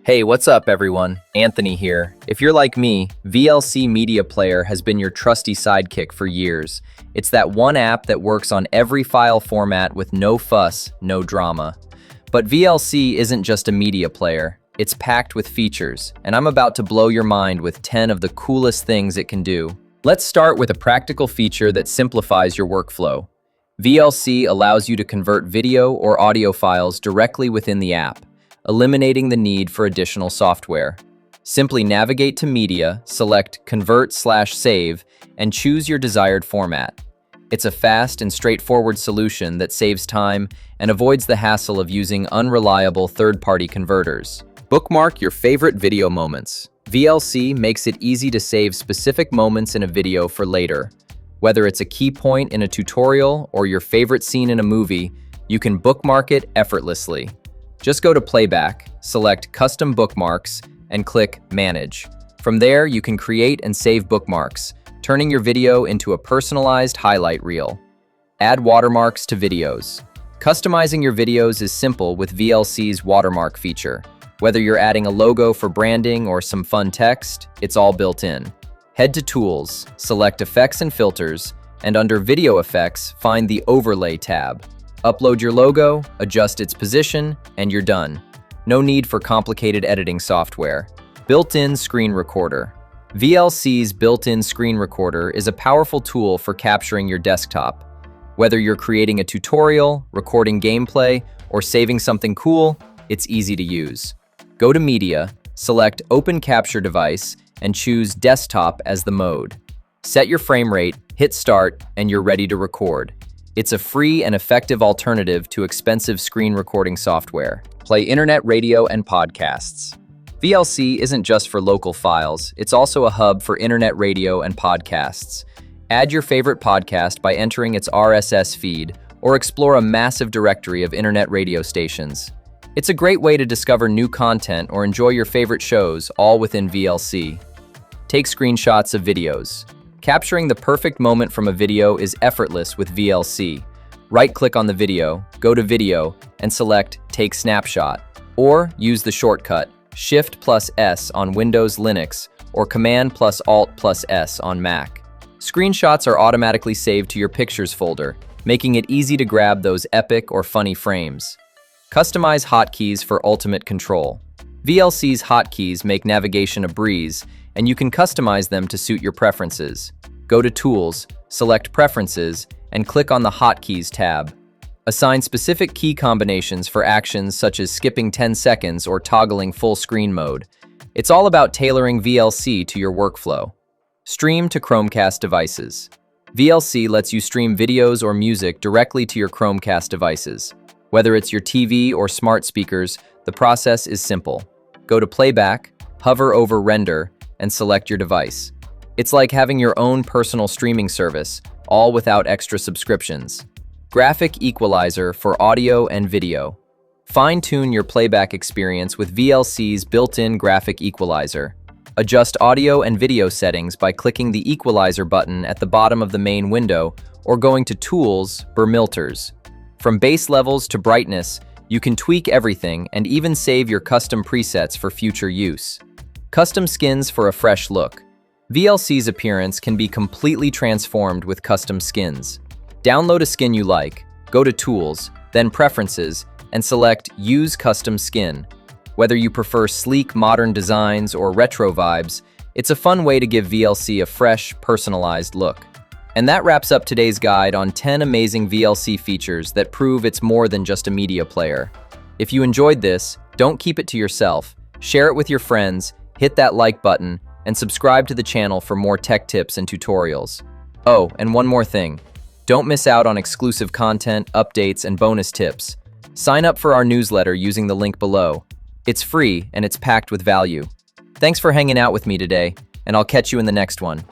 Hey, what's up everyone? Anthony here. If you're like me, VLC Media Player has been your trusty sidekick for years. It's that one app that works on every file format with no fuss, no drama. But VLC isn't just a media player. It's packed with features, and I'm about to blow your mind with 10 of the coolest things it can do. Let's start with a practical feature that simplifies your workflow. VLC allows you to convert video or audio files directly within the app, eliminating the need for additional software. Simply navigate to Media, select Convert/Save, and choose your desired format. It's a fast and straightforward solution that saves time and avoids the hassle of using unreliable third-party converters. Bookmark your favorite video moments. VLC makes it easy to save specific moments in a video for later. Whether it's a key point in a tutorial or your favorite scene in a movie, you can bookmark it effortlessly. Just go to Playback, select Custom Bookmarks, and click Manage. From there, you can create and save bookmarks, turning your video into a personalized highlight reel. Add watermarks to videos. Customizing your videos is simple with VLC's watermark feature. Whether you're adding a logo for branding or some fun text, it's all built in. Head to Tools, select Effects and Filters, and under Video Effects, find the Overlay tab. Upload your logo, adjust its position, and you're done. No need for complicated editing software. Built-in Screen Recorder. VLC's built-in screen recorder is a powerful tool for capturing your desktop. Whether you're creating a tutorial, recording gameplay, or saving something cool, it's easy to use. Go to Media, select Open Capture Device, and choose Desktop as the mode. Set your frame rate, hit Start, and you're ready to record. It's a free and effective alternative to expensive screen recording software. Play internet radio and podcasts. VLC isn't just for local files, it's also a hub for internet radio and podcasts. Add your favorite podcast by entering its RSS feed, or explore a massive directory of internet radio stations. It's a great way to discover new content or enjoy your favorite shows, all within VLC. Take screenshots of videos. Capturing the perfect moment from a video is effortless with VLC. Right-click on the video, go to Video, and select Take Snapshot. Or use the shortcut Shift+S on Windows Linux or Command+Alt+S on Mac. Screenshots are automatically saved to your Pictures folder, making it easy to grab those epic or funny frames. Customize hotkeys for ultimate control. VLC's hotkeys make navigation a breeze, and you can customize them to suit your preferences. Go to Tools, select Preferences, and click on the Hotkeys tab. Assign specific key combinations for actions such as skipping 10 seconds or toggling full screen mode. It's all about tailoring VLC to your workflow. Stream to Chromecast devices. VLC lets you stream videos or music directly to your Chromecast devices. Whether it's your TV or smart speakers, the process is simple. Go to Playback, hover over Render, and select your device. It's like having your own personal streaming service, all without extra subscriptions. Graphic Equalizer for audio and video. Fine-tune your playback experience with VLC's built-in graphic equalizer. Adjust audio and video settings by clicking the Equalizer button at the bottom of the main window or going to Tools, Bermilters. From base levels to brightness, you can tweak everything and even save your custom presets for future use. Custom skins for a fresh look. VLC's appearance can be completely transformed with custom skins. Download a skin you like, go to Tools, then Preferences, and select Use Custom Skin. Whether you prefer sleek, modern designs or retro vibes, it's a fun way to give VLC a fresh, personalized look. And that wraps up today's guide on 10 amazing VLC features that prove it's more than just a media player. If you enjoyed this, don't keep it to yourself. Share it with your friends, hit that like button, and subscribe to the channel for more tech tips and tutorials. Oh, and one more thing. Don't miss out on exclusive content, updates, and bonus tips. Sign up for our newsletter using the link below. It's free and it's packed with value. Thanks for hanging out with me today, and I'll catch you in the next one.